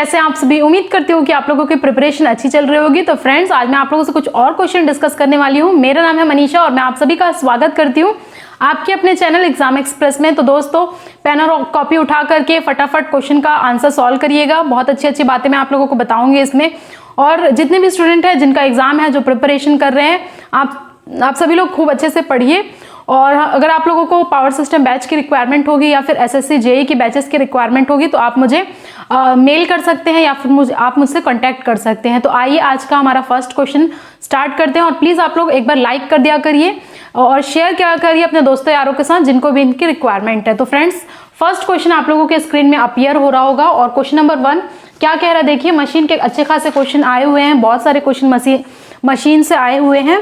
कैसे आप सभी, उम्मीद करती हूँ कि आप लोगों की प्रिपरेशन अच्छी चल रही होगी। तो फ्रेंड्स, आज मैं आप लोगों से कुछ और क्वेश्चन डिस्कस करने वाली हूँ। मेरा नाम है मनीषा और मैं आप सभी का स्वागत करती हूँ आपके अपने चैनल एग्जाम एक्सप्रेस में। तो दोस्तों, पेन और कॉपी उठा करके फटाफट क्वेश्चन का आंसर सॉल्व करिएगा। बहुत अच्छी अच्छी बातें मैं आप लोगों को बताऊंगी इसमें। और जितने भी स्टूडेंट हैं जिनका एग्जाम है, जो प्रिपरेशन कर रहे हैं, आप सभी लोग खूब अच्छे से पढ़िए। और अगर आप लोगों को पावर सिस्टम बैच की रिक्वायरमेंट होगी या फिर एसएससी जेई की बैचेस की रिक्वायरमेंट होगी तो आप मुझे मेल कर सकते हैं या फिर आप मुझसे कांटेक्ट कर सकते हैं। तो आइए आज का हमारा फर्स्ट क्वेश्चन स्टार्ट करते हैं। और प्लीज आप लोग एक बार लाइक कर दिया करिए और शेयर किया करिए अपने दोस्तों यारों के साथ जिनको भी इनकी रिक्वायरमेट है। तो फ्रेंड्स, फर्स्ट क्वेश्चन आप लोगों के स्क्रीन में अपीयर हो रहा होगा। और क्वेश्चन नंबर 1 क्या कह रहा है, देखिए। मशीन के अच्छे खासे क्वेश्चन आए हुए हैं, बहुत सारे क्वेश्चन मशीन से आए हुए हैं।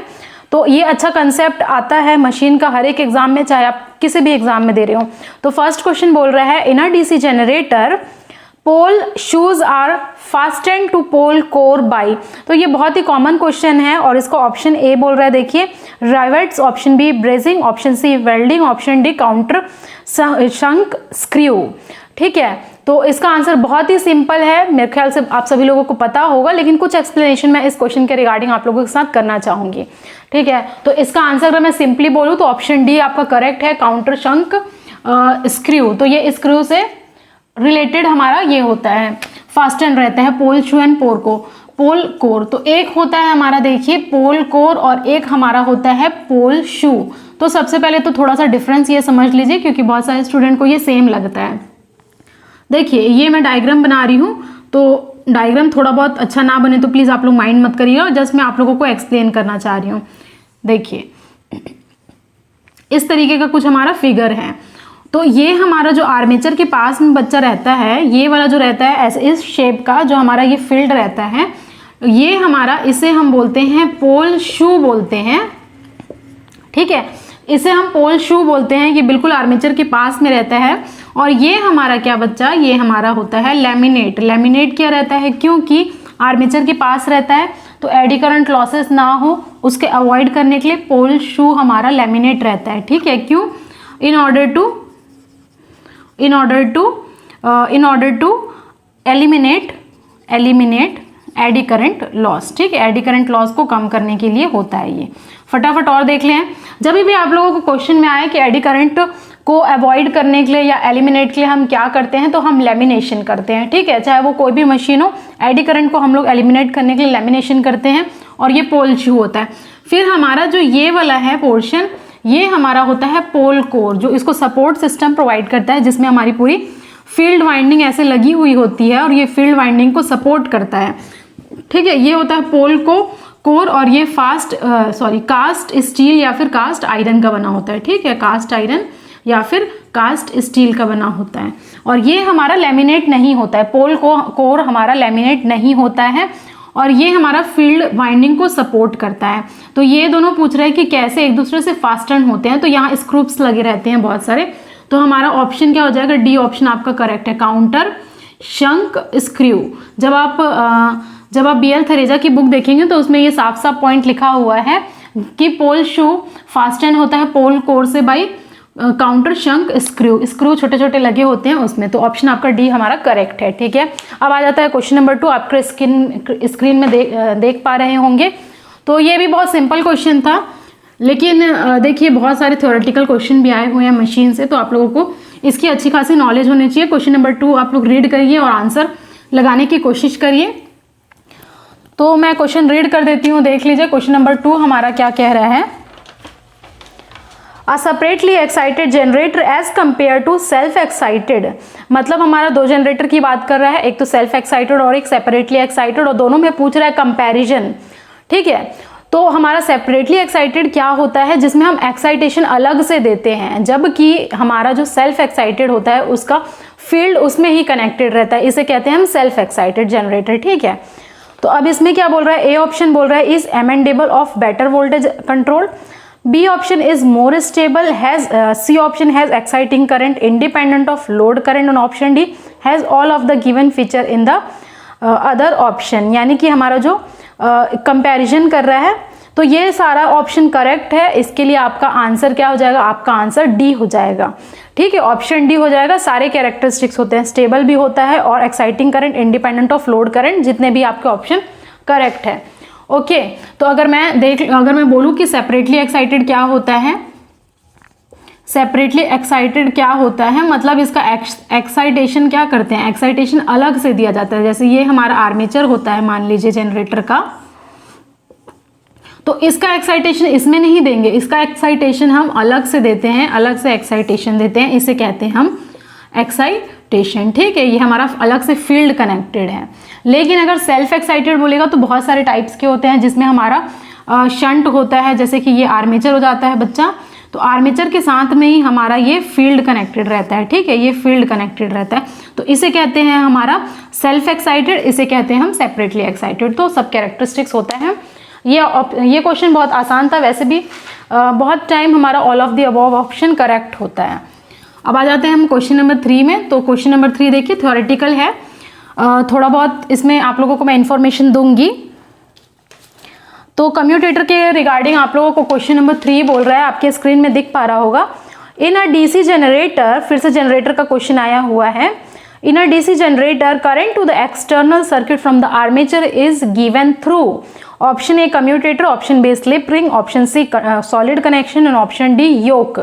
तो ये अच्छा कंसेप्ट आता है मशीन का हर एक एग्जाम में, चाहे आप किसी भी एग्जाम में दे रहे हो। तो फर्स्ट क्वेश्चन बोल रहा है, in a DC generator pole shoes are fastened to pole core by. तो ये बहुत ही कॉमन क्वेश्चन है और इसको ऑप्शन ए बोल रहा है, देखिए rivets, option B brazing, option C welding, option D countersunk screw. ठीक है, तो इसका आंसर बहुत ही सिंपल है, मेरे ख्याल से आप सभी लोगों को पता होगा, लेकिन कुछ एक्सप्लेनेशन मैं इस क्वेश्चन के रिगार्डिंग आप लोगों के साथ करना चाहूंगी। ठीक है, तो इसका आंसर अगर मैं सिंपली बोलूं तो ऑप्शन डी आपका करेक्ट है, काउंटर शंक स्क्रू। तो ये स्क्रू से रिलेटेड हमारा ये होता है, फास्टन रहता है पोल शू एंड पोल कोर। तो एक होता है हमारा, देखिए, पोल कोर और एक हमारा होता है पोल शू। तो सबसे पहले तो थोड़ा सा डिफरेंस ये समझ लीजिए, क्योंकि बहुत सारे स्टूडेंट को ये सेम लगता है। देखिए, ये मैं डायग्राम बना रही हूँ, तो डायग्राम थोड़ा बहुत अच्छा ना बने तो प्लीज़ आप लोग माइंड मत करिएगा, जस्ट मैं आप लोगों को एक्सप्लेन करना चाह रही हूँ। देखिए, इस तरीके का कुछ हमारा फिगर है। तो ये हमारा जो आर्मेचर के पास में बच्चा रहता है, ये वाला जो रहता है ऐसे इस शेप का, जो हमारा ये फील्ड रहता है, ये हमारा, इसे हम बोलते हैं पोल शू बोलते हैं। ठीक है, इसे हम पोल शू बोलते हैं। ये बिल्कुल आर्मेचर के पास में रहता है। और ये हमारा क्या बच्चा, ये हमारा होता है लैमिनेट। लैमिनेट क्या रहता है, क्योंकि आर्मेचर के पास रहता है तो एडी करंट लॉसेस ना हो, उसके अवॉइड करने के लिए पोल शू हमारा लैमिनेट रहता है। ठीक है, क्यों? In order to eliminate eddy current loss. ठीक है, एडी करंट लॉस को कम करने के लिए होता है ये। फटाफट और देख लें, जब भी आप लोगों को क्वेश्चन में आए कि एडी करंट को अवॉइड करने के लिए या एलिमिनेट के लिए हम क्या करते हैं, तो हम लेमिनेशन करते हैं। ठीक है, चाहे वो कोई भी मशीन हो, एडी करंट को हम लोग एलिमिनेट करने के लिए लेमिनेशन करते हैं। और ये पोल शू होता है। फिर हमारा जो ये वाला है पोर्शन, ये हमारा होता है पोल कोर, जो इसको सपोर्ट सिस्टम प्रोवाइड करता है, जिसमें हमारी पूरी फील्ड वाइंडिंग ऐसे लगी हुई होती है और ये फील्ड वाइंडिंग को सपोर्ट करता है। ठीक है, ये होता है पोल कोर और ये कास्ट स्टील या फिर कास्ट आयरन का बना होता है। ठीक है, कास्ट आयरन या फिर कास्ट स्टील का बना होता है। और ये हमारा लेमिनेट नहीं होता है, पोल कोर हमारा लेमिनेट नहीं होता है और ये हमारा फील्ड वाइंडिंग को सपोर्ट करता है। तो ये दोनों पूछ रहे हैं कि कैसे एक दूसरे से फास्टन होते हैं। तो यहाँ स्क्रूप्स लगे रहते हैं बहुत सारे। तो हमारा ऑप्शन क्या हो जाएगा, डी ऑप्शन आपका करेक्ट है, काउंटर शंक स्क्रू। जब आप BL थरेजा की बुक देखेंगे तो उसमें ये साफ साफ पॉइंट लिखा हुआ है कि पोल शू फास्टन होता है पोल कोर से बाई काउंटर शंक स्क्रू छोटे छोटे लगे होते हैं उसमें। तो ऑप्शन आपका डी हमारा करेक्ट है। ठीक है, अब आ जाता है क्वेश्चन नंबर 2, आपके स्क्रीन में देख पा रहे होंगे। तो ये भी बहुत सिंपल क्वेश्चन था, लेकिन देखिए बहुत सारे थ्योरेटिकल क्वेश्चन भी आए हुए हैं मशीन से, तो आप लोगों को इसकी अच्छी खासी नॉलेज होनी चाहिए। क्वेश्चन नंबर 2 आप लोग रीड करिए और आंसर लगाने की कोशिश करिए। तो मैं क्वेश्चन रीड कर देती हूँ, देख लीजिए क्वेश्चन नंबर 2 हमारा क्या कह रहा है। A separately excited generator as compared to self excited, मतलब हमारा 2 जनरेटर की बात कर रहा है, एक तो सेल्फ एक्साइटेड और एक सेपरेटली एक्साइटेड, और दोनों में पूछ रहा है कंपैरिजन। ठीक है, तो हमारा सेपरेटली एक्साइटेड क्या होता है, जिसमें हम एक्साइटेशन अलग से देते हैं, जबकि हमारा जो सेल्फ एक्साइटेड होता है उसका फील्ड उसमें ही कनेक्टेड रहता है, इसे कहते हैं हम सेल्फ एक्साइटेड जनरेटर। ठीक है, तो अब इसमें क्या बोल रहा है, ए ऑप्शन बोल रहा है is amendable of better voltage control, B option is more stable, C option has exciting current independent of load current, और option D has all of the given feature in the other option. यानी कि हमारा जो comparison कर रहा है, तो ये सारा ऑप्शन करेक्ट है। इसके लिए आपका आंसर क्या हो जाएगा, आपका आंसर डी हो जाएगा। ठीक है, ऑप्शन डी हो जाएगा। सारे कैरेक्टरिस्टिक्स होते हैं, स्टेबल भी होता है और exciting current, independent of load current, जितने भी आपके ऑप्शन करेक्ट है। ओके, तो अगर मैं बोलूँ कि सेपरेटली एक्साइटेड क्या होता है, सेपरेटली एक्साइटेड क्या होता है, मतलब इसका एक्साइटेशन क्या करते हैं, एक्साइटेशन अलग से दिया जाता है। जैसे ये हमारा आर्मेचर होता है मान लीजिए जनरेटर का, तो इसका एक्साइटेशन इसमें नहीं देंगे, इसका एक्साइटेशन हम अलग से देते हैं, अलग से एक्साइटेशन देते हैं, इसे कहते हैं हम एक्साइटेशन। ठीक है, ये हमारा अलग से फील्ड कनेक्टेड है। लेकिन अगर सेल्फ एक्साइटेड बोलेगा तो बहुत सारे टाइप्स के होते हैं, जिसमें हमारा शंट होता है, जैसे कि ये आर्मेचर हो जाता है बच्चा, तो आर्मेचर के साथ में ही हमारा ये फील्ड कनेक्टेड रहता है। ठीक है, ये फील्ड कनेक्टेड रहता है, तो इसे कहते हैं हमारा सेल्फ एक्साइटेड, इसे कहते हैं हम सेपरेटली एक्साइटेड। तो सब कैरेक्टरिस्टिक्स होता है। ये क्वेश्चन बहुत आसान था, वैसे भी बहुत टाइम हमारा all of the above option correct होता है। अब आ जाते हैं हम क्वेश्चन नंबर 3 में। तो क्वेश्चन नंबर 3 देखिए, थ्योरेटिकल है, थोड़ा बहुत इसमें आप लोगों को मैं इन्फॉर्मेशन दूंगी। तो कम्यूटेटर के रिगार्डिंग आप लोगों को क्वेश्चन नंबर 3 बोल रहा है, आपके स्क्रीन में दिख पा रहा होगा। इन अ डीसी जनरेटर, फिर से जनरेटर का क्वेश्चन आया हुआ है। In a DC generator current to the external circuit from the armature is given through option A commutator, option B slip ring, option C solid connection and option D yoke.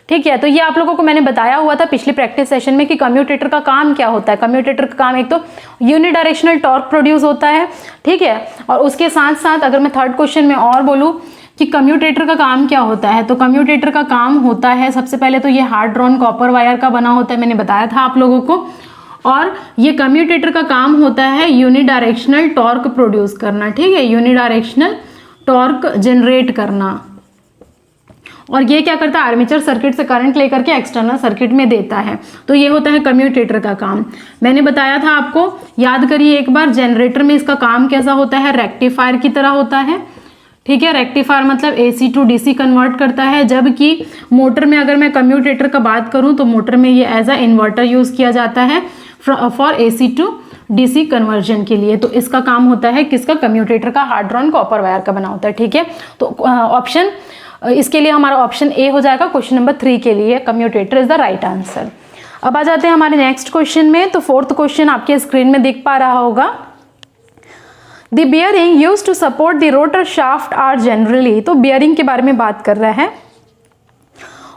ठीक है, तो ये आप लोगों को मैंने बताया हुआ था पिछले प्रैक्टिस सेशन में कि कम्यूटेटर का काम क्या होता है। कम्यूटेटर का काम एक तो यूनिडायरेक्शनल टॉर्क प्रोड्यूस होता है। ठीक है, और उसके साथ साथ अगर मैं थर्ड क्वेश्चन में और बोलूँ कि कम्यूटेटर का काम क्या होता है, तो कम्यूटेटर का काम होता है सबसे पहले तो ये हार्ड ड्रॉन कॉपर वायर का बना होता है, मैंने बताया था आप लोगों को। और ये कम्यूटेटर का काम होता है यूनिडायरेक्शनल टॉर्क प्रोड्यूस करना। ठीक है, यूनिडायरेक्शनल टॉर्क जनरेट करना। और ये क्या करता है, आर्मेचर सर्किट से करंट लेकर के एक्सटर्नल सर्किट में देता है। तो ये होता है कम्यूटेटर का काम। मैंने बताया था आपको, याद करिए एक बार, जनरेटर में इसका काम कैसा होता है, रेक्टिफायर की तरह होता है। ठीक है, रेक्टिफायर मतलब AC टू DC कन्वर्ट करता है, जबकि मोटर में अगर मैं कम्यूटेटर का बात करूं तो मोटर में ये एज अ इन्वर्टर यूज किया जाता है for AC to DC conversion के लिए। तो इसका काम होता है किसका, कम्यूटेटर का, हार्ड ड्रॉन कॉपर वायर का बना होता है। ठीक है, तो ऑप्शन इसके लिए हमारा ऑप्शन ए हो जाएगा क्वेश्चन नंबर 3 के लिए, commutator is the right answer. अब आ जाते हैं हमारे नेक्स्ट क्वेश्चन में। तो फोर्थ क्वेश्चन आपके स्क्रीन में दिख पा रहा होगा। The bearing used to support the rotor shaft are generally, तो बियरिंग के बारे में बात कर रहा है।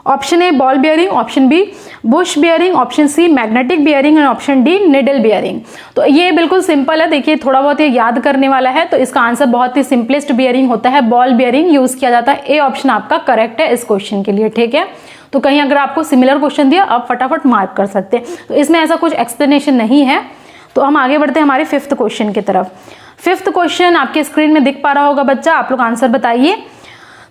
Option A ball bearing, option B bush bearing, option C magnetic bearing and option D needle bearing. तो ये बिल्कुल सिंपल है, देखिए थोड़ा बहुत ये याद करने वाला है। तो इसका आंसर बहुत ही सिंपलेस्ट बियरिंग होता है, बॉल बियरिंग यूज किया जाता है। ए ऑप्शन आपका करेक्ट है इस क्वेश्चन के लिए। ठीक है, तो कहीं अगर आपको सिमिलर क्वेश्चन दिया आप फटाफट मार्क कर सकते हैं, तो इसमें ऐसा कुछ एक्सप्लेनेशन नहीं है। तो हम आगे बढ़ते हैं हमारे 5th क्वेश्चन की तरफ। 5th क्वेश्चन आपके स्क्रीन में दिख पा रहा होगा बच्चा, आप लोग आंसर बताइए।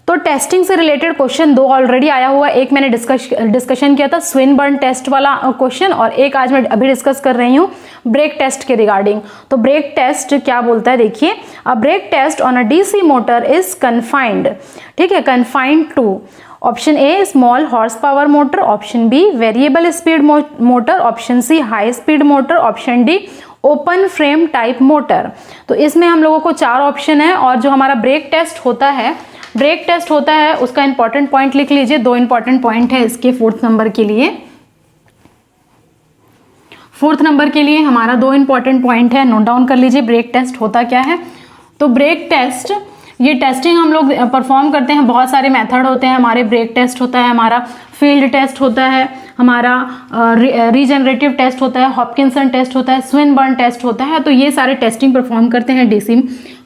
तो टेस्टिंग से रिलेटेड क्वेश्चन 2 ऑलरेडी आया हुआ, एक मैंने डिस्कशन किया था स्विनबर्न टेस्ट वाला क्वेश्चन, और एक आज मैं अभी डिस्कस कर रही हूँ ब्रेक टेस्ट के रिगार्डिंग। तो ब्रेक टेस्ट क्या बोलता है, देखिए, a brake test on a DC motor is confined. ठीक है, confined to option A small horse power motor, option B variable speed motor, option C high speed motor, option D open frame type motor. तो इसमें हम लोगों को 4 option है, और जो हमारा ब्रेक टेस्ट होता है, ब्रेक टेस्ट होता है उसका इंपॉर्टेंट पॉइंट लिख लीजिए। 2 इंपॉर्टेंट पॉइंट है इसके 4th नंबर के लिए। 4th नंबर के लिए हमारा 2 इंपॉर्टेंट पॉइंट है, नोट डाउन कर लीजिए। ब्रेक टेस्ट होता क्या है, तो ब्रेक टेस्ट, ये टेस्टिंग हम लोग परफॉर्म करते हैं, बहुत सारे मेथड होते हैं हमारे। ब्रेक टेस्ट होता है हमारा, फील्ड टेस्ट होता है हमारा, रीजनरेटिव टेस्ट होता है, हॉपकिंसन टेस्ट होता है, स्विनबर्न टेस्ट होता है। तो ये सारे टेस्टिंग परफॉर्म करते हैं DC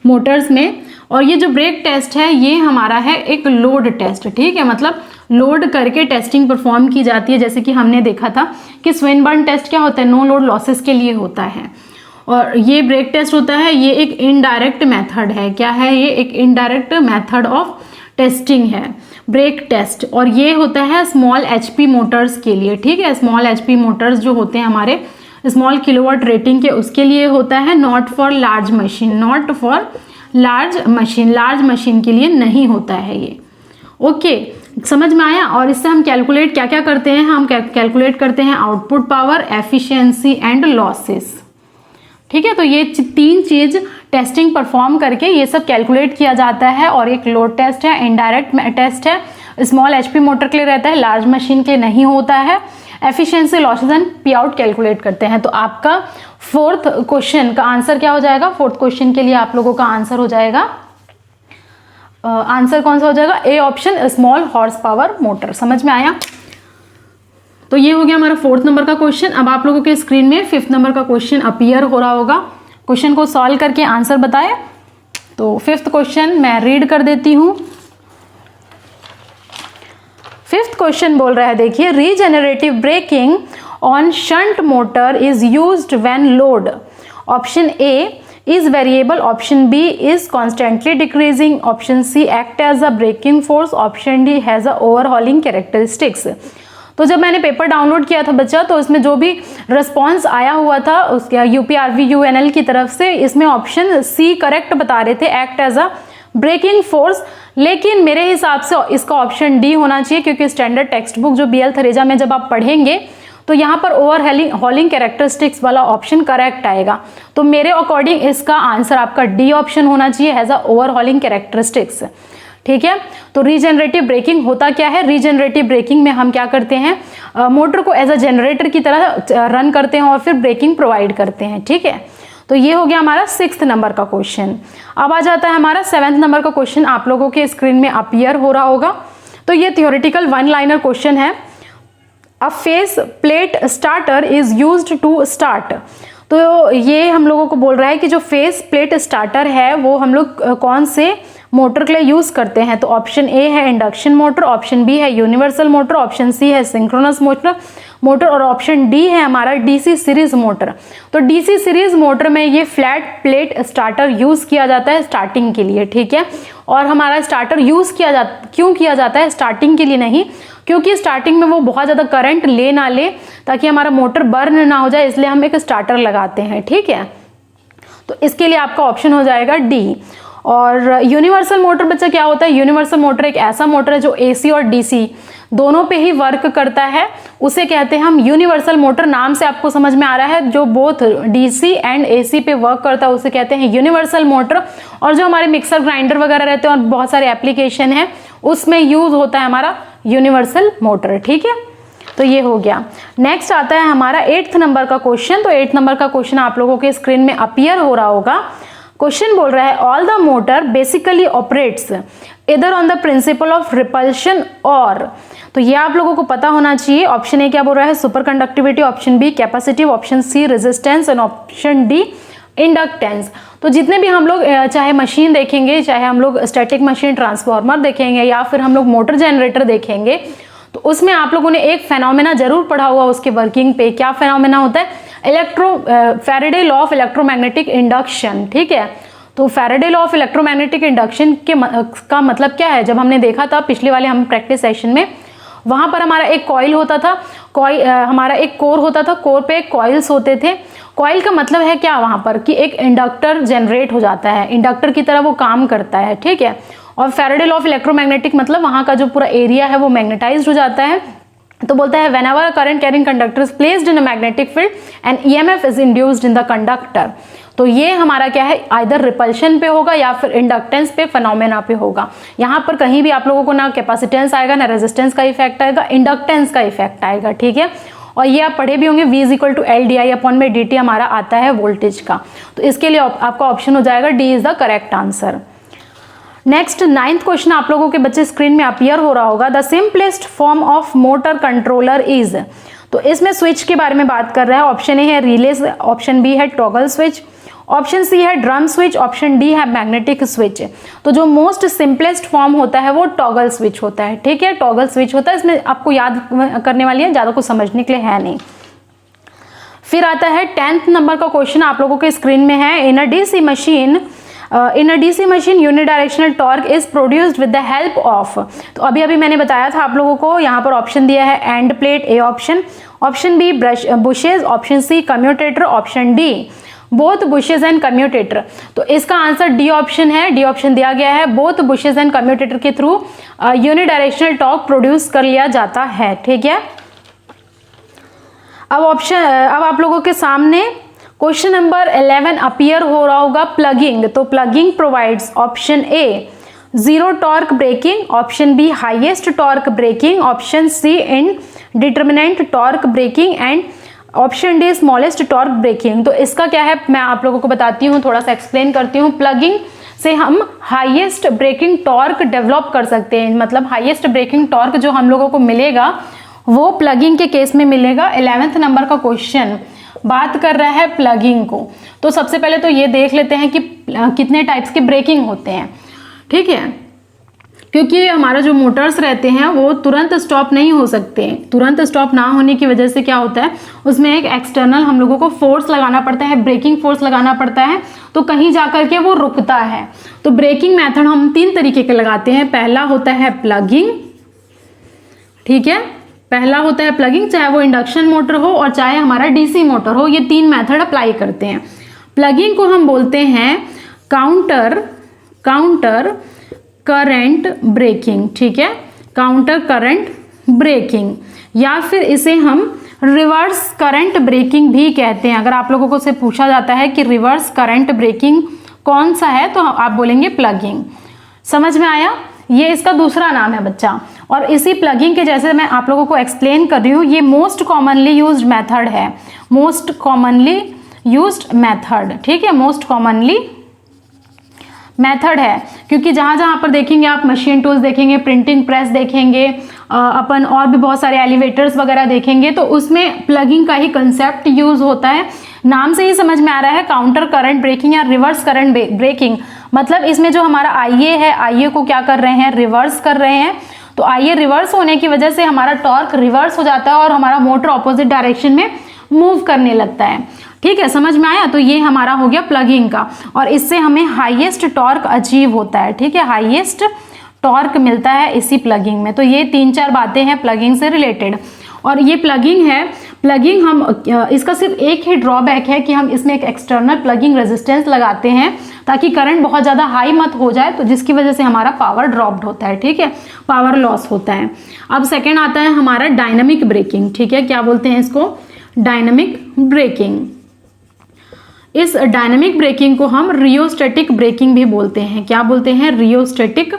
मोटर्स में। और ये जो ब्रेक टेस्ट है ये हमारा है एक लोड टेस्ट। ठीक है, मतलब लोड करके टेस्टिंग परफॉर्म की जाती है, जैसे कि हमने देखा था कि स्विनबर्न टेस्ट क्या होता है, नो लोड लॉसेस के लिए होता है। और ये ब्रेक टेस्ट होता है, ये एक इनडायरेक्ट मेथड है। क्या है, ये एक इनडायरेक्ट मेथड ऑफ टेस्टिंग है ब्रेक टेस्ट, और ये होता है स्मॉल HP मोटर्स के लिए। ठीक है, स्मॉल HP मोटर्स जो होते हैं हमारे स्मॉल किलोवाट रेटिंग के, उसके लिए होता है, not for large machine, not for large machine के लिए नहीं होता है ये। ओके, समझ में आया। और इससे हम कैलकुलेट क्या क्या करते हैं, हम कैलकुलेट करते हैं output power, efficiency and losses. ठीक है। तो ये 3 चीज़ टेस्टिंग परफॉर्म करके ये सब कैलकुलेट किया जाता है। और एक लोड टेस्ट है, इनडायरेक्ट टेस्ट है, स्मॉल HP मोटर के लिए रहता है, लार्ज मशीन के लिए नहीं होता है। एफिशिएंसी, लॉसेज एंड पे आउट कैलकुलेट करते हैं। तो आपका 4th क्वेश्चन का आंसर क्या हो जाएगा? 4th क्वेश्चन के लिए आप लोगों का आंसर हो जाएगा, आंसर कौन सा हो जाएगा? A option, small horse power motor. समझ में आया? तो ये हो गया हमारा 4th नंबर का क्वेश्चन। अब आप लोगों के स्क्रीन में 5th नंबर का क्वेश्चन अपीयर हो रहा होगा। क्वेश्चन को सॉल्व करके आंसर बताएं। तो 5th क्वेश्चन मैं रीड कर देती हूँ। 5th क्वेश्चन बोल रहा है, देखिए, regenerative braking on shunt motor is used when load option A is variable, option B is constantly decreasing, option C act as a braking force, option D has a overhauling characteristics। तो जब मैंने paper download किया था बच्चा, तो इसमें जो भी रिस्पॉन्स आया हुआ था उसके UPRV-UNL की तरफ से, इसमें ऑप्शन C करेक्ट बता रहे थे, act as a braking force. लेकिन मेरे हिसाब से इसका ऑप्शन डी होना चाहिए, क्योंकि स्टैंडर्ड टेक्स्ट बुक जो BL थरेजा में जब आप पढ़ेंगे तो यहाँ पर ओवरहॉलिंग कैरेक्टरिस्टिक्स वाला ऑप्शन करेक्ट आएगा। तो मेरे अकॉर्डिंग इसका आंसर आपका डी ऑप्शन होना चाहिए, हैज अ ओवरहॉलिंग कैरेक्टरिस्टिक्स। ठीक है। तो रीजेनरेटिव ब्रेकिंग होता क्या है? रीजेनरेटिव ब्रेकिंग में हम क्या करते हैं, मोटर को एज अ जनरेटर की तरह रन करते हैं और फिर ब्रेकिंग प्रोवाइड करते हैं। ठीक है। तो ये हो गया हमारा 6th नंबर का क्वेश्चन। अब आ जाता है हमारा 7th नंबर का क्वेश्चन, आप लोगों के स्क्रीन में अपीयर हो रहा होगा। तो ये थियोरेटिकल 1 लाइनर क्वेश्चन है। A face plate starter is used to start. तो ये हम लोगों को बोल रहा है कि जो फेस प्लेट स्टार्टर है वो हम लोग कौन से मोटर के लिए यूज़ करते हैं। तो ऑप्शन ए है इंडक्शन मोटर, ऑप्शन बी है यूनिवर्सल मोटर, ऑप्शन सी है सिंक्रोनस मोटर और ऑप्शन डी है हमारा DC सीरीज मोटर। तो DC सीरीज मोटर में ये फ्लैट प्लेट स्टार्टर यूज़ किया जाता है स्टार्टिंग के लिए। ठीक है। और हमारा स्टार्टर यूज़ क्यों किया जाता है? स्टार्टिंग के लिए नहीं, क्योंकि स्टार्टिंग में वो बहुत ज़्यादा करंट ले ना ले, ताकि हमारा मोटर बर्न ना हो जाए, इसलिए हम एक स्टार्टर लगाते हैं। ठीक है। तो इसके लिए आपका ऑप्शन हो जाएगा डी। और यूनिवर्सल मोटर बच्चा क्या होता है? यूनिवर्सल मोटर एक ऐसा मोटर है जो AC और DC दोनों पे ही वर्क करता है, उसे कहते हैं हम यूनिवर्सल मोटर। नाम से आपको समझ में आ रहा है, जो बोथ DC एंड AC पे वर्क करता है उसे कहते हैं यूनिवर्सल मोटर। और जो हमारे मिक्सर ग्राइंडर वगैरह रहते हैं और बहुत सारे एप्लीकेशन है उसमें यूज होता है हमारा यूनिवर्सल मोटर। ठीक है। तो ये हो गया। नेक्स्ट आता है हमारा 8th नंबर का क्वेश्चन। तो 8th नंबर का क्वेश्चन आप लोगों के स्क्रीन में अपीयर हो रहा होगा। क्वेश्चन बोल रहा है, all the motor basically operates इधर on the principle of repulsion और। तो ये आप लोगों को पता होना चाहिए। ऑप्शन ए क्या बोल रहा है? Super conductivity, option B capacitive, option C resistance and option D inductance. तो जितने भी हम लोग चाहे मशीन देखेंगे, चाहे हम लोग स्टैटिक मशीन ट्रांसफार्मर देखेंगे या फिर हम लोग मोटर जनरेटर देखेंगे, तो उसमें आप लोगों ने एक फेनोमेना जरूर पढ़ा हुआ उसके वर्किंग पे। क्या फेनोमेना होता है? Faraday law of electromagnetic induction. ठीक है। तो Faraday law of electromagnetic induction का मतलब क्या है? जब हमने देखा था पिछले वाले हम प्रैक्टिस सेशन में, वहां पर हमारा एक कॉइल होता था, हमारा एक कोर होता था, कोर पे कॉइल्स होते थे। कॉइल का मतलब है क्या वहां पर कि एक इंडक्टर जनरेट हो जाता है, इंडक्टर की तरह वो काम करता है। ठीक है। और फैराडे लॉ ऑफ इलेक्ट्रोमैग्नेटिक मतलब वहां का जो पूरा एरिया है वो मैग्नेटाइज्ड हो जाता है। तो बोलता है whenever a current carrying conductor is placed in a magnetic field and EMF is induced in the conductor. तो ये हमारा क्या है? आइदर रिपल्शन पे होगा या फिर इंडक्टेंस पे, फेनोमेना पे होगा। यहाँ पर कहीं भी आप लोगों को ना कैपेसिटेंस आएगा, ना रेजिस्टेंस का इफेक्ट आएगा, इंडक्टेंस का इफेक्ट आएगा। ठीक है। और ये आप पढ़े भी होंगे, V = LdI/dt हमारा आता है वोल्टेज का। तो इसके लिए आपका ऑप्शन हो जाएगा D is the correct answer. Next 9th question आप लोगों के बच्चे स्क्रीन में अपीयर हो रहा होगा। The simplest form of motor controller is. तो इसमें स्विच के बारे में बात कर रहा है। ऑप्शन ए है रिले, ऑप्शन बी है टॉगल स्विच, ऑप्शन सी है ड्रम स्विच, ऑप्शन डी है मैग्नेटिक स्विच। तो जो मोस्ट सिंपलेस्ट फॉर्म होता है वो टॉगल स्विच होता है। ठीक है। टॉगल स्विच होता है, इसमें आपको याद करने वाली है, ज्यादा कुछ समझने के लिए है नहीं। फिर आता है 10th नंबर का क्वेश्चन आप लोगों के स्क्रीन में है। In a DC machine unidirectional torque is produced with the help of. तो अभी मैंने बताया था आप लोगों को, यहाँ पर ऑप्शन दिया है end plate, A option, option B bushes, option C commutator, option D both bushes and commutator. तो इसका आंसर डी ऑप्शन है। डी ऑप्शन दिया गया है, बोथ बुशेज एंड कम्यूटेटर के थ्रू यूनिडायरेक्शनल टॉर्क प्रोड्यूस कर लिया जाता है। ठीक है। अब आप लोगों के सामने क्वेश्चन नंबर 11 अपीयर हो रहा होगा प्लगिंग। तो plugging provides option A zero torque braking, option B highest torque braking, option C indeterminate torque braking and option D smallest torque braking. तो इसका क्या है मैं आप लोगों को बताती हूँ, थोड़ा सा एक्सप्लेन करती हूँ। प्लगिंग से हम हाईएस्ट ब्रेकिंग टॉर्क डेवलप कर सकते हैं, मतलब हाईएस्ट ब्रेकिंग टॉर्क जो हम लोगों को मिलेगा वो प्लगिंग के केस में मिलेगा। 11th नंबर का क्वेश्चन बात कर रहा है प्लगिंग को। तो सबसे पहले तो ये देख लेते हैं कि कितने टाइप्स के ब्रेकिंग होते हैं, ठीक है, क्योंकि हमारा जो मोटर्स रहते हैं वो तुरंत स्टॉप नहीं हो सकते। तुरंत स्टॉप ना होने की वजह से क्या होता है, उसमें एक एक्सटर्नल हम लोगों को फोर्स लगाना पड़ता है, ब्रेकिंग फोर्स लगाना पड़ता है, तो कहीं जाकर के वो रुकता है। तो ब्रेकिंग मेथड हम 3 तरीके के लगाते हैं। पहला होता है प्लगिंग, ठीक है, पहला होता है प्लगिंग, चाहे वो इंडक्शन मोटर हो और चाहे हमारा डीसी मोटर हो, ये 3 मेथड अप्लाई करते हैं। प्लगिंग को हम बोलते हैं काउंटर करंट ब्रेकिंग, ठीक है, काउंटर करंट ब्रेकिंग, या फिर इसे हम रिवर्स करंट ब्रेकिंग भी कहते हैं। अगर आप लोगों को से पूछा जाता है कि रिवर्स करंट ब्रेकिंग कौन सा है, तो आप बोलेंगे प्लगिंग। समझ में आया? ये इसका दूसरा नाम है बच्चा। और इसी प्लगिंग के जैसे मैं आप लोगों को एक्सप्लेन कर रही हूँ, ये मोस्ट कॉमनली यूज्ड मेथड है, मोस्ट कॉमनली यूज्ड मेथड, ठीक है, मोस्ट कॉमनली मेथड है, क्योंकि जहाँ जहाँ पर देखेंगे आप मशीन टूल्स देखेंगे, प्रिंटिंग प्रेस देखेंगे, अपन और भी बहुत सारे एलिवेटर्स वगैरह देखेंगे, तो उसमें प्लगिंग का ही कंसेप्ट यूज होता है। नाम से ही समझ में आ रहा है, काउंटर करंट ब्रेकिंग या रिवर्स करंट ब्रेकिंग, मतलब इसमें जो हमारा आईए है, आईए को क्या कर रहे हैं, रिवर्स कर रहे हैं। तो आईए रिवर्स होने की वजह से हमारा टॉर्क रिवर्स हो जाता है और हमारा मोटर ऑपोजिट डायरेक्शन में मूव करने लगता है, ठीक है, समझ में आया? तो ये हमारा हो गया प्लगिंग का, और इससे हमें हाईएस्ट टॉर्क अचीव होता है, ठीक है, हाईएस्ट टॉर्क मिलता है इसी प्लगिंग में। तो ये 3-4 बातें हैं प्लगिंग से रिलेटेड। और ये प्लगिंग है, प्लगिंग हम इसका सिर्फ एक ही ड्रॉबैक है कि हम इसमें एक एक्सटर्नल प्लगिंग रेजिस्टेंस लगाते हैं ताकि करंट बहुत ज़्यादा हाई मत हो जाए, तो जिसकी वजह से हमारा पावर ड्रॉप्ड होता है, ठीक है, पावर लॉस होता है। अब सेकेंड आता है हमारा डायनामिक ब्रेकिंग, ठीक है, क्या बोलते हैं इसको, डायनामिक ब्रेकिंग। इस डायनामिक ब्रेकिंग को हम रियोस्टैटिक ब्रेकिंग भी बोलते हैं। क्या बोलते हैं? रियोस्टैटिक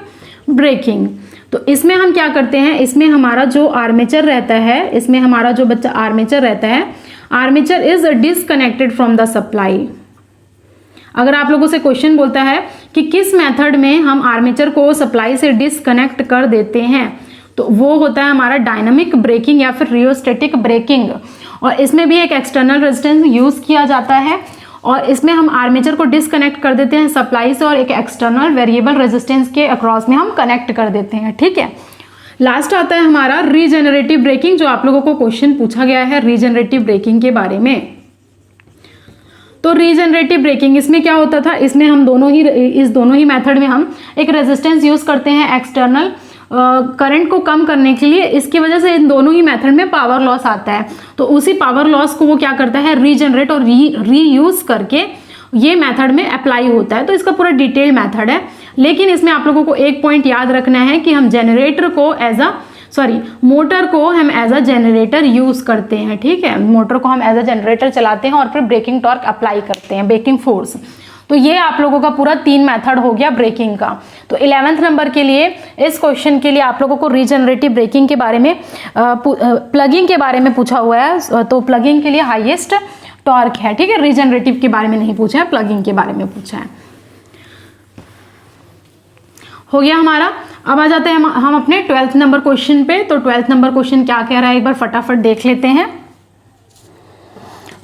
ब्रेकिंग। तो इसमें हम क्या करते हैं, इसमें हमारा जो आर्मेचर रहता है, इसमें हमारा जो बच्चा आर्मेचर रहता है, armature is disconnected from the supply. अगर आप लोगों से क्वेश्चन बोलता है कि किस मेथड में हम आर्मेचर को सप्लाई से डिसकनेक्ट कर देते हैं, तो वो होता है हमारा डायनामिक ब्रेकिंग या फिर रियोस्टैटिक ब्रेकिंग। और इसमें भी एक एक्सटर्नल रेजिस्टेंस यूज किया जाता है और इसमें हम आर्मेचर को डिसकनेक्ट कर देते हैं सप्लाई से और एक एक्सटर्नल वेरिएबल रेजिस्टेंस के अक्रॉस में हम कनेक्ट कर देते हैं, ठीक है। लास्ट आता है हमारा रीजेनरेटिव ब्रेकिंग, जो आप लोगों को क्वेश्चन पूछा गया है रीजेनरेटिव ब्रेकिंग के बारे में। तो रीजेनरेटिव ब्रेकिंग इसमें क्या होता था, इसमें हम इस दोनों ही मेथड में हम एक रेजिस्टेंस यूज करते हैं एक्सटर्नल करंट को कम करने के लिए। इसकी वजह से इन दोनों ही मेथड में पावर लॉस आता है, तो उसी पावर लॉस को वो क्या करता है, रीजनरेट और रीयूज करके ये मेथड में अप्लाई होता है। तो इसका पूरा डिटेल मेथड है, लेकिन इसमें आप लोगों को एक पॉइंट याद रखना है कि हम जनरेटर को मोटर को हम एज अ जनरेटर यूज करते हैं, ठीक है, मोटर को हम एज अ जनरेटर चलाते हैं और फिर ब्रेकिंग टॉर्क अप्लाई करते हैं, ब्रेकिंग फोर्स। तो ये आप लोगों का पूरा 3 मेथड हो गया ब्रेकिंग का। तो 11th नंबर के लिए इस क्वेश्चन के लिए आप लोगों को रीजनरेटिव ब्रेकिंग के बारे में प्लगिंग के बारे में पूछा हुआ है, तो प्लगिंग के लिए हाईएस्ट टॉर्क है, ठीक है, रीजनरेटिव के बारे में नहीं पूछा है, प्लगिंग के बारे में पूछा है। हो गया हमारा। अब आ जाते हैं हम अपने 12th नंबर क्वेश्चन पे। तो 12th नंबर क्वेश्चन क्या कह रहा है एक बार फटाफट देख लेते हैं।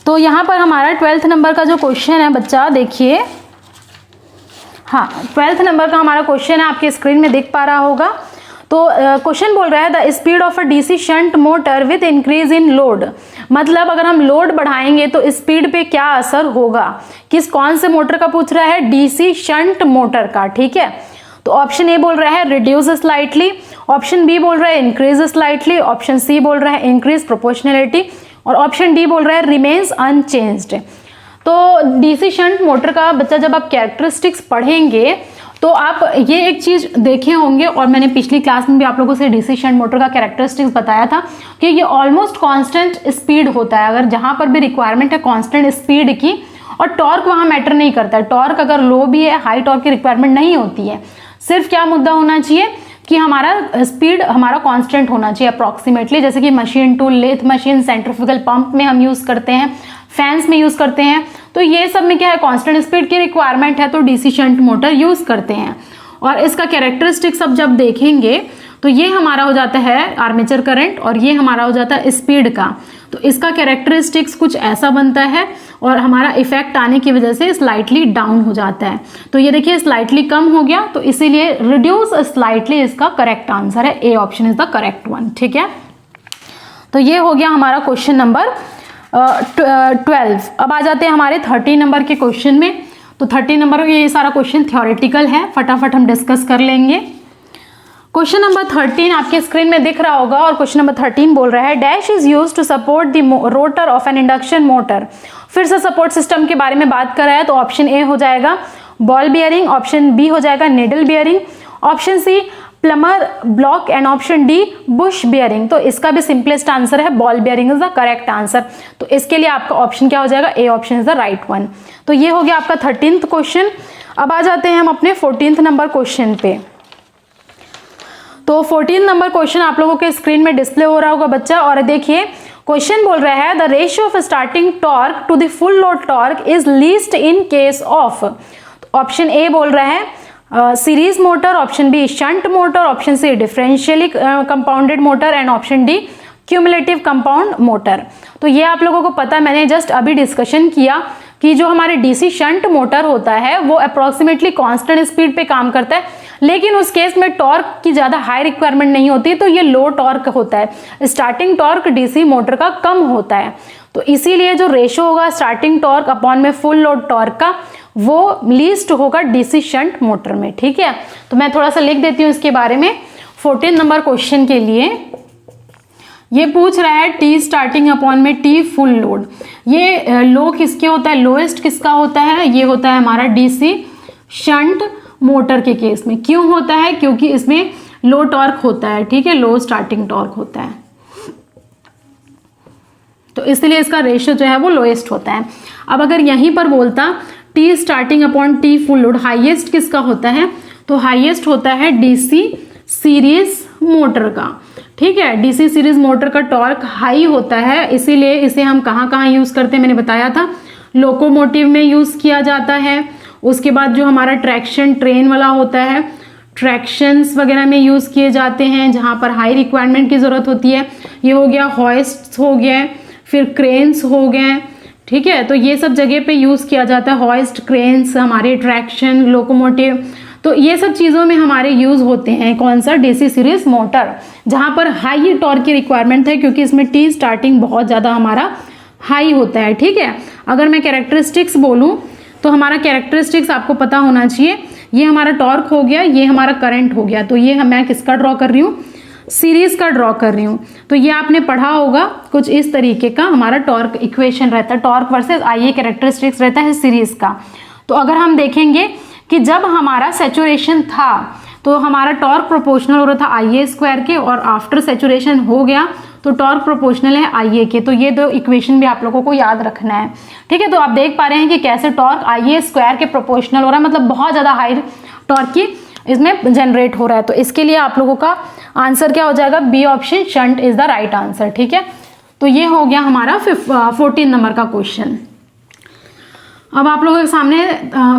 तो यहाँ पर हमारा 12th नंबर का जो क्वेश्चन है बच्चा देखिए, हाँ 12th नंबर का हमारा क्वेश्चन है, आपके स्क्रीन में दिख पा रहा होगा। तो क्वेश्चन बोल रहा है the speed of a DC shunt motor with increase in load, मतलब अगर हम लोड बढ़ाएंगे तो स्पीड पे क्या असर होगा। कौन से मोटर का पूछ रहा है, डीसी शंट मोटर का, ठीक है। तो ऑप्शन ए बोल रहा है रिड्यूस स्लाइटली, ऑप्शन बी बोल रहा है इंक्रीज स्लाइटली, ऑप्शन सी बोल रहा है इंक्रीज प्रोपोर्शनलिटी और ऑप्शन डी बोल रहा है रिमेन्स अनचेंज्ड। तो डीसी शंट मोटर का बच्चा जब आप कैरेक्टरिस्टिक्स पढ़ेंगे तो आप ये एक चीज़ देखे होंगे, और मैंने पिछली क्लास में भी आप लोगों से डीसी शंट मोटर का कैरेक्टरिस्टिक्स बताया था कि ये ऑलमोस्ट कांस्टेंट स्पीड होता है। अगर जहाँ पर भी रिक्वायरमेंट है कांस्टेंट स्पीड की, और टॉर्क वहाँ मैटर नहीं करता है। टॉर्क अगर लो भी है, हाई टॉर्क की रिक्वायरमेंट नहीं होती है। सिर्फ क्या मुद्दा होना चाहिए कि हमारा स्पीड हमारा कांस्टेंट होना चाहिए अप्रॉक्सीमेटली। जैसे कि machine tool, lathe machine, centrifugal pump में हम यूज़ करते हैं, फैंस में यूज़ करते हैं। तो ये सब में क्या है, कांस्टेंट स्पीड की रिक्वायरमेंट है, तो डीसी शंट मोटर यूज़ करते हैं। और इसका कैरेक्टरिस्टिक्स अब जब देखेंगे तो ये हमारा हो जाता है आर्मेचर करंट, और ये हमारा हो जाता है स्पीड का। तो इसका कैरेक्टरिस्टिक्स कुछ ऐसा बनता है, और हमारा इफेक्ट आने की वजह से स्लाइटली डाउन हो जाता है। तो ये देखिए स्लाइटली कम हो गया, तो इसीलिए रिड्यूस स्लाइटली इसका करेक्ट आंसर है। ए option is the correct one. ठीक है, तो ये हो गया हमारा क्वेश्चन नंबर 12। अब आ जाते हैं हमारे 13 नंबर के क्वेश्चन में। तो 13 नंबर ये सारा क्वेश्चन थ्योरेटिकल है, फटाफट हम डिस्कस कर लेंगे। क्वेश्चन नंबर 13 आपके स्क्रीन में दिख रहा होगा, और क्वेश्चन नंबर 13 बोल रहा है dash is used to support the rotor of an induction motor. फिर से सपोर्ट सिस्टम के बारे में बात कर रहा है, तो ऑप्शन ए हो जाएगा बॉल बियरिंग, ऑप्शन बी हो जाएगा needle bearing, option C plummer block, and option D bush bearing. तो इसका भी सिंपलेस्ट आंसर है ball bearing is the correct answer. तो इसके लिए आपका ऑप्शन क्या हो जाएगा, A option is the right one. तो ये हो गया आपका 13th क्वेश्चन। अब आ जाते हैं हम अपने 14th नंबर क्वेश्चन पे। तो 14 नंबर क्वेश्चन आप लोगों के स्क्रीन में डिस्प्ले हो रहा होगा बच्चा, और देखिए क्वेश्चन बोल रहा है the ratio of starting torque to the full load torque is least in case of. Option A बोल रहा है series motor, option B shunt motor, option C differentially compounded motor, and option D cumulative compound motor. तो ये आप लोगों को पता है, मैंने जस्ट अभी डिस्कशन किया कि जो हमारे डीसी शंट मोटर होता है वो अप्रॉक्सीमेटली कांस्टेंट स्पीड पे काम करता है, लेकिन उस केस में टॉर्क की ज़्यादा हाई रिक्वायरमेंट नहीं होती, तो ये लो टॉर्क होता है। स्टार्टिंग टॉर्क डीसी मोटर का कम होता है, तो इसीलिए जो रेशो होगा स्टार्टिंग टॉर्क अपॉन में फुल लोड टॉर्क का, वो लीस्ट होगा डीसी शंट मोटर में। ठीक है, तो मैं थोड़ा सा लिख देती हूँ इसके बारे में। 14 नंबर क्वेश्चन के लिए ये पूछ रहा है टी स्टार्टिंग अपॉन में टी फुल लोड। ये लो किसके होता है, लोएस्ट किसका होता है, ये होता है हमारा डीसी शंट मोटर के केस में। क्यों होता है, क्योंकि इसमें लो टॉर्क होता है। ठीक है, लो स्टार्टिंग टॉर्क होता है, तो इसलिए इसका रेशियो जो है वो लोएस्ट होता है। अब अगर यहीं पर बोलता T starting upon T full load, highest किसका होता है, तो हाईएस्ट होता है डीसी सीरीज मोटर का। ठीक है, डीसी सीरीज मोटर का टॉर्क हाई होता है, इसीलिए इसे हम कहाँ कहाँ यूज करते हैं, मैंने बताया था लोकोमोटिव में यूज किया जाता है। उसके बाद जो हमारा ट्रैक्शन ट्रेन वाला होता है, ट्रैक्शंस वगैरह में यूज़ किए जाते हैं जहाँ पर हाई रिक्वायरमेंट की ज़रूरत होती है। ये हो गया हॉइस्ट हो गए, फिर क्रेन्स हो गए। ठीक है, तो ये सब जगह पे यूज़ किया जाता है, हॉइस्ट, क्रेन्स, हमारे ट्रैक्शन, लोकोमोटिव। तो ये सब चीज़ों में हमारे यूज़ होते हैं कौन सा, डीसी सीरीज मोटर, जहाँ पर हाई टॉर्क की रिक्वायरमेंट है, क्योंकि इसमें टी स्टार्टिंग बहुत ज़्यादा हमारा हाई होता है। ठीक है, अगर मैं कैरेक्टरिस्टिक्स बोलूँ तो हमारा कैरेक्टरिस्टिक्स आपको पता होना चाहिए। ये हमारा टॉर्क हो गया, ये हमारा करंट हो गया, तो ये मैं किसका ड्रॉ कर रही हूँ, सीरीज का ड्रॉ कर रही हूँ। तो ये आपने पढ़ा होगा, कुछ इस तरीके का हमारा टॉर्क इक्वेशन रहता है, टॉर्क वर्सेस आईए कैरेक्टरिस्टिक्स रहता है सीरीज का। तो अगर हम देखेंगे कि जब हमारा सैचुरेशन था तो हमारा टॉर्क प्रोपोर्शनल हो रहा था आईए स्क्वायर के, और आफ्टर सैचुरेशन हो गया तो टॉर्क प्रोपोर्शनल है आईए के। तो ये दो इक्वेशन भी आप लोगों को याद रखना है। ठीक है, तो आप देख पा रहे हैं कि कैसे टॉर्क आईए स्क्वायर के प्रोपोर्शनल हो रहा है, मतलब बहुत ज़्यादा हाई टॉर्क की इसमें जनरेट हो रहा है। तो इसके लिए आप लोगों का आंसर क्या हो जाएगा, B option shunt is the right answer. ठीक है, तो ये हो गया हमारा 14 नंबर का क्वेश्चन। अब आप लोगों के सामने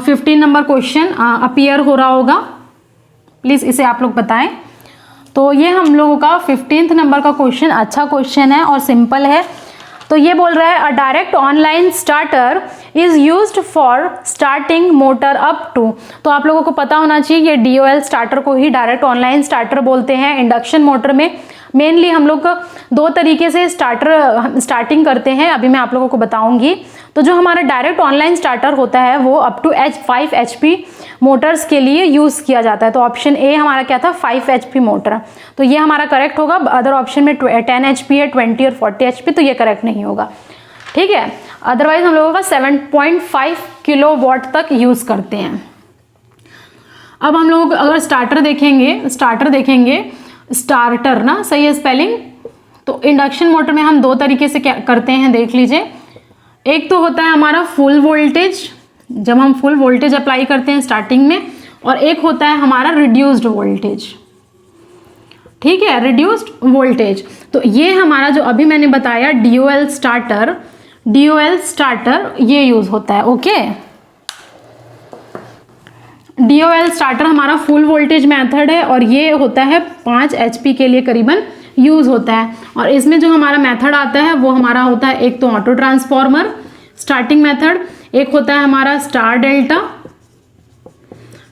15 नंबर क्वेश्चन अपीयर हो रहा होगा, प्लीज़ इसे आप लोग बताएं। तो ये हम लोगों का 15th नंबर का क्वेश्चन अच्छा क्वेश्चन है और सिंपल है। तो ये बोल रहा है a direct online starter is used for starting motor up to. तो आप लोगों को पता होना चाहिए ये DOL स्टार्टर को ही डायरेक्ट ऑनलाइन स्टार्टर बोलते हैं। इंडक्शन मोटर में मेनली हम लोग दो तरीके से स्टार्टिंग करते हैं, अभी मैं आप लोगों को बताऊंगी। तो जो हमारा डायरेक्ट ऑनलाइन स्टार्टर होता है वो अप टू 5 HP मोटर्स के लिए यूज़ किया जाता है। तो ऑप्शन ए हमारा क्या था, 5 HP मोटर, तो ये हमारा करेक्ट होगा। अदर ऑप्शन में 10 HP है, 20 और 40 HP, तो ये करेक्ट नहीं होगा। ठीक है, अदरवाइज हम लोगों का 7.5 किलोवाट तक यूज़ करते हैं। अब हम लोग अगर स्टार्टर देखेंगे, स्टार्टर ना सही है स्पेलिंग। तो इंडक्शन मोटर में हम दो तरीके से क्या करते हैं देख लीजिए। एक तो होता है हमारा फुल वोल्टेज, जब हम फुल वोल्टेज अप्लाई करते हैं स्टार्टिंग में, और एक होता है हमारा रिड्यूस्ड वोल्टेज। ठीक है, रिड्यूस्ड वोल्टेज। तो ये हमारा जो अभी मैंने बताया DOL स्टार्टर ये यूज होता है। ओके, DOL स्टार्टर हमारा फुल वोल्टेज मेथड है और ये होता है 5 HP के लिए करीबन यूज होता है। और इसमें जो हमारा मेथड आता है वो हमारा होता है एक तो ऑटो ट्रांसफॉर्मर स्टार्टिंग मेथड, एक होता है हमारा स्टार डेल्टा।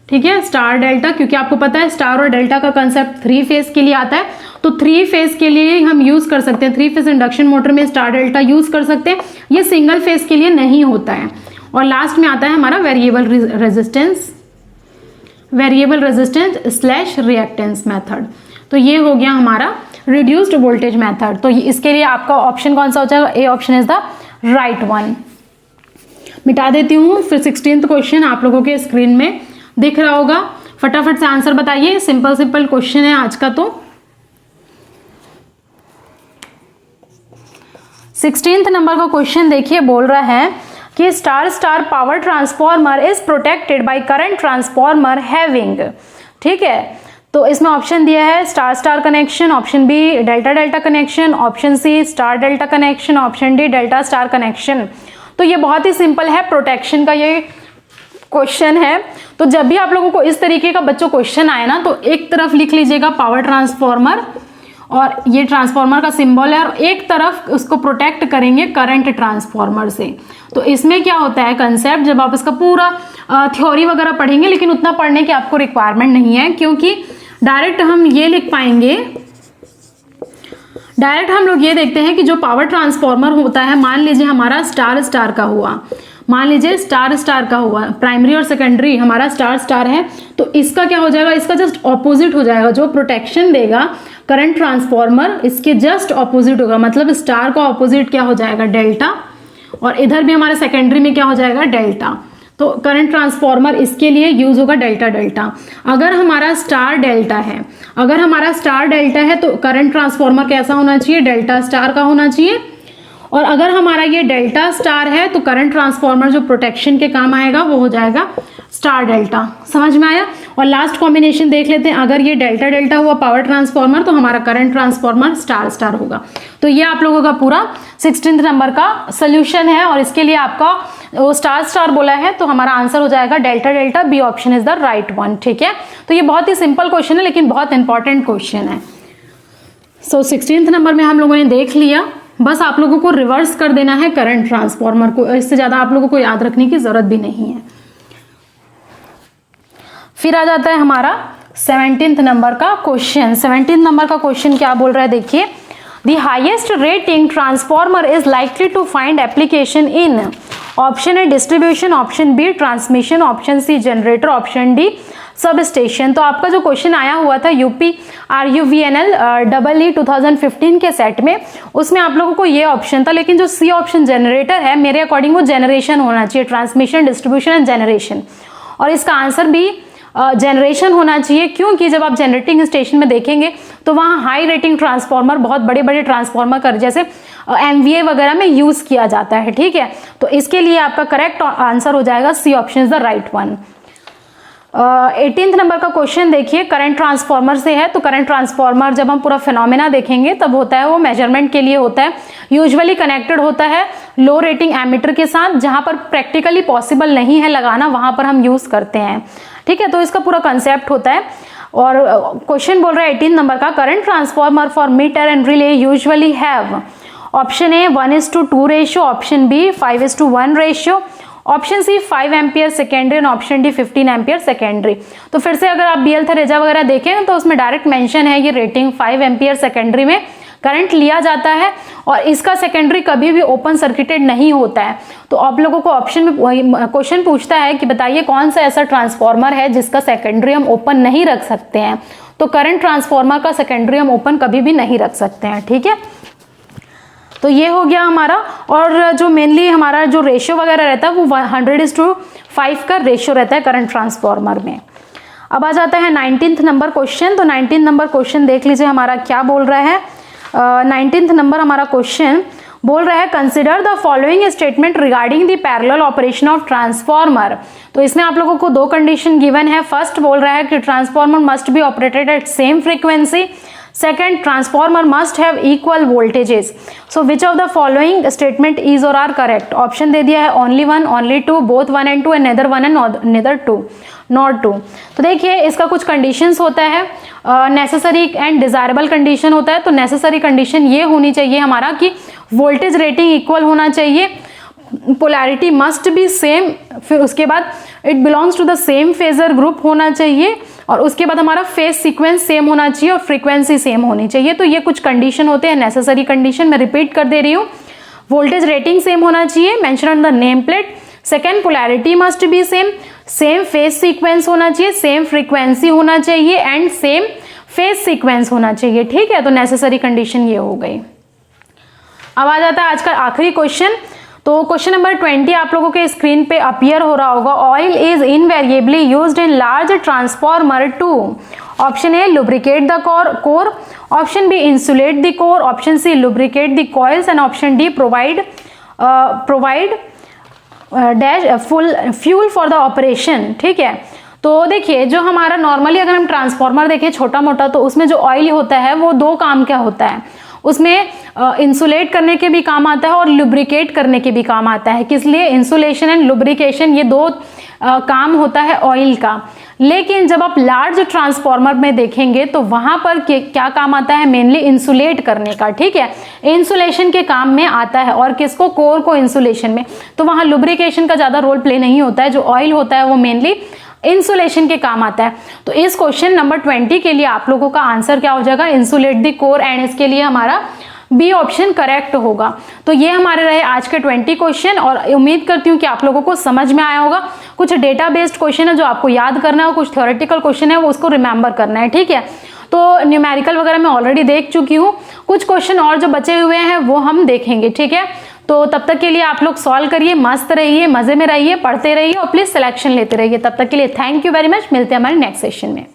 ठीक है, स्टार डेल्टा, क्योंकि आपको पता है स्टार और डेल्टा का कंसेप्ट 3 फेज के लिए आता है, तो 3 फेज के लिए हम यूज कर सकते हैं। 3 फेज इंडक्शन मोटर में स्टार डेल्टा यूज कर सकते हैं, ये सिंगल फेज के लिए नहीं होता है। और लास्ट में आता है हमारा वेरिएबल रेजिस्टेंस / रिएक्टेंस मेथड। तो ये हो गया हमारा रिड्यूस्ड वोल्टेज मेथड। तो इसके लिए आपका ऑप्शन कौन सा हो जाएगा? A option is the right one. मिटा देती हूँ, फिर 16th क्वेश्चन आप लोगों के स्क्रीन में दिख रहा होगा। फटाफट से आंसर बताइए, सिंपल क्वेश्चन है आज का। तो 16th नंबर का क्वेश्चन देखिए, बोल रहा है कि star power transformer is protected by current transformer having. ठीक है, तो इसमें ऑप्शन दिया है star connection, option B delta connection, option C star delta connection, option D delta star connection. तो ये बहुत ही सिंपल है, प्रोटेक्शन का ये क्वेश्चन है। तो जब भी आप लोगों को इस तरीके का बच्चों क्वेश्चन आए ना, तो एक तरफ लिख लीजिएगा पावर ट्रांसफॉर्मर और ये ट्रांसफॉर्मर का सिंबल है, और एक तरफ उसको प्रोटेक्ट करेंगे करंट ट्रांसफॉर्मर से। तो इसमें क्या होता है कंसेप्ट, जब आप इसका पूरा थ्योरी वगैरह पढ़ेंगे, लेकिन उतना पढ़ने की आपको रिक्वायरमेंट नहीं है, क्योंकि डायरेक्ट हम ये लिख पाएंगे, डायरेक्ट हम लोग ये देखते हैं कि जो पावर ट्रांसफॉर्मर होता है, मान लीजिए हमारा स्टार का हुआ, मान लीजिए स्टार का हुआ, प्राइमरी और सेकेंडरी हमारा स्टार है, तो इसका क्या हो जाएगा, इसका जस्ट ऑपोजिट हो जाएगा। जो प्रोटेक्शन देगा करंट ट्रांसफॉर्मर, इसके जस्ट ऑपोजिट होगा, मतलब स्टार का ऑपोजिट क्या हो जाएगा, डेल्टा, और इधर भी हमारे सेकेंडरी में क्या हो जाएगा, डेल्टा। तो करंट ट्रांसफॉर्मर इसके लिए यूज होगा डेल्टा। अगर हमारा स्टार डेल्टा है तो करंट ट्रांसफॉर्मर कैसा होना चाहिए, डेल्टा स्टार का होना चाहिए। और अगर हमारा ये डेल्टा स्टार है तो करंट ट्रांसफॉर्मर जो प्रोटेक्शन के काम आएगा वो हो जाएगा स्टार डेल्टा। समझ में आया? और लास्ट कॉम्बिनेशन देख लेते हैं, अगर ये डेल्टा हुआ पावर ट्रांसफॉर्मर तो हमारा करंट ट्रांसफॉर्मर स्टार होगा। तो ये आप लोगों का पूरा 16th नंबर का सोल्यूशन है, और इसके लिए आपका वो स्टार बोला है, तो हमारा आंसर हो जाएगा delta. B option is the right one. ठीक है, तो ये बहुत ही सिंपल क्वेश्चन है, लेकिन बहुत इंपॉर्टेंट क्वेश्चन है। सो 16th नंबर में हम लोगों ने देख लिया, बस आप लोगों को रिवर्स कर देना है करंट ट्रांसफॉर्मर को, इससे ज्यादा आप लोगों को याद रखने की जरूरत भी नहीं है। फिर आ जाता है हमारा 17th नंबर का क्वेश्चन। 17th नंबर का क्वेश्चन क्या बोल रहा है देखिए, the highest rating transformer is likely to find application in, option A distribution, option B transmission, option C generator, option D substation. तो आपका जो क्वेश्चन आया हुआ था UP RUVNL EE 2015 के सेट में, उसमें आप लोगों को ये ऑप्शन था, लेकिन जो सी ऑप्शन जनरेटर है, मेरे अकॉर्डिंग वो जनरेशन होना चाहिए, ट्रांसमिशन, डिस्ट्रीब्यूशन एंड जनरेशन। और इसका आंसर भी जनरेशन होना चाहिए, क्योंकि जब आप जनरेटिंग स्टेशन में देखेंगे तो वहाँ हाई रेटिंग ट्रांसफॉर्मर, बहुत बड़े बड़े ट्रांसफॉर्मर कर जैसे MVA वगैरह में यूज किया जाता है। ठीक है, तो इसके लिए आपका करेक्ट आंसर हो जाएगा C option is the right one. 18th number का क्वेश्चन देखिए, करंट ट्रांसफॉर्मर से है। तो करंट ट्रांसफॉर्मर जब हम पूरा फिनोमेना देखेंगे तब होता है वो मेजरमेंट के लिए होता है, यूजुअली कनेक्टेड होता है लो रेटिंग एमीटर के साथ, जहां पर प्रैक्टिकली पॉसिबल नहीं है लगाना वहां पर हम यूज करते हैं। ठीक है, तो इसका पूरा कंसेप्ट होता है। और क्वेश्चन बोल रहा है 18 नंबर का, current transformer for meter and relay usually have, option A 1:2 ratio, option B 5:1 ratio, option C 5 ampere secondary, option D 15 ampere secondary. तो फिर से अगर आप BL थेरेजा वगैरह देखें तो उसमें डायरेक्ट मेंशन है ये रेटिंग 5 एम्पियर सेकेंडरी में करंट लिया जाता है, और इसका सेकेंडरी कभी भी ओपन सर्किटेड नहीं होता है। तो आप लोगों को ऑप्शन में क्वेश्चन पूछता है कि बताइए कौन सा ऐसा ट्रांसफॉर्मर है जिसका सेकेंडरी हम ओपन नहीं रख सकते हैं, तो करंट ट्रांसफॉर्मर का सेकेंडरी हम ओपन कभी भी नहीं रख सकते हैं। ठीक है, तो ये हो गया हमारा। और जो मेनली हमारा जो रेशियो वगैरह रहता है वो 100:5 का रेशियो रहता है करंट ट्रांसफॉर्मर में। अब आ जाता है 19th नंबर क्वेश्चन। तो 19th नंबर क्वेश्चन देख लीजिए हमारा क्या बोल रहा है। 19th नंबर हमारा क्वेश्चन बोल रहा है consider the following statement regarding the parallel operation of transformer. तो इसमें आप लोगों को दो कंडीशन गिवन है। फर्स्ट बोल रहा है कि transformer must be operated at same frequency. Second, transformer must have equal voltages. So which of the following statement is or are correct. Option दे दिया है only one, only two, both one and two, and neither one and neither two, not two. तो देखिए इसका कुछ conditions होता है, necessary and desirable condition होता है। तो नेसेसरी कंडीशन ये होनी चाहिए हमारा कि वोल्टेज रेटिंग इक्वल होना चाहिए, पोलैरिटी मस्ट बी सेम, फिर उसके बाद it belongs to the same phasor group होना चाहिए, और उसके बाद हमारा फेज सीक्वेंस सेम होना चाहिए और फ्रीक्वेंसी सेम होनी चाहिए। तो ये कुछ कंडीशन होते हैं नेसेसरी कंडीशन। मैं रिपीट कर दे रही हूँ। वोल्टेज रेटिंग सेम होना चाहिए, mention on the name plate. Second, polarity must be same, same phase sequence होना चाहिए, सेम फ्रीक्वेंसी होना चाहिए, एंड सेम फेज सीक्वेंस होना चाहिए। ठीक है, तो नेसेसरी कंडीशन ये हो गई। अब आ जाता है आज का आखिरी क्वेश्चन। तो क्वेश्चन नंबर 20 आप लोगों के स्क्रीन पे अपीयर हो रहा होगा। Oil is invariably used in large transformer to. Option A, lubricate the core. Option B, insulate the core. Option C, lubricate the coils. And option D, provide dash full fuel for the operation. ठीक है, तो देखिए जो हमारा normally अगर हम transformer देखें छोटा मोटा, तो उसमें जो ऑयल होता है वो दो काम क्या होता है, उसमें इंसुलेट करने के भी काम आता है और लुब्रिकेट करने के भी काम आता है। किस लिए? इंसुलेशन एंड लुब्रिकेशन, ये दो काम होता है ऑयल का। लेकिन जब आप लार्ज ट्रांसफॉर्मर में देखेंगे तो वहां पर क्या काम आता है, मेनली इंसुलेट करने का। ठीक है, इंसुलेशन के काम में आता है, और किसको? कोर को इंसुलेशन में। तो वहां लुब्रिकेशन का ज्यादा रोल प्ले नहीं होता है। जो ऑयल होता है वो मेनली इंसुलेशन के काम आता है। तो इस क्वेश्चन नंबर 20 के लिए आप लोगों का आंसर क्या हो जाएगा? इंसुलेट द कोर, एंड इसके लिए हमारा बी ऑप्शन करेक्ट होगा। तो ये हमारे रहे आज के 20 क्वेश्चन, और उम्मीद करती हूँ कि आप लोगों को समझ में आया होगा। कुछ डेटा बेस्ड क्वेश्चन है जो आपको याद करना है, और कुछ थ्योरेटिकल क्वेश्चन है वो उसको रिमेंबर करना है। ठीक है, तो न्यूमेरिकल वगैरह मैं ऑलरेडी देख चुकी हूँ। कुछ क्वेश्चन और जो बचे हुए हैं वो हम देखेंगे। ठीक है, तो तब तक के लिए आप लोग सॉल्व करिए, मस्त रहिए, मजे में रहिए, पढ़ते रहिए, और प्लीज सिलेक्शन लेते रहिए। तब तक के लिए थैंक यू वेरी मच। मिलते हैं हमारे नेक्स्ट सेशन में।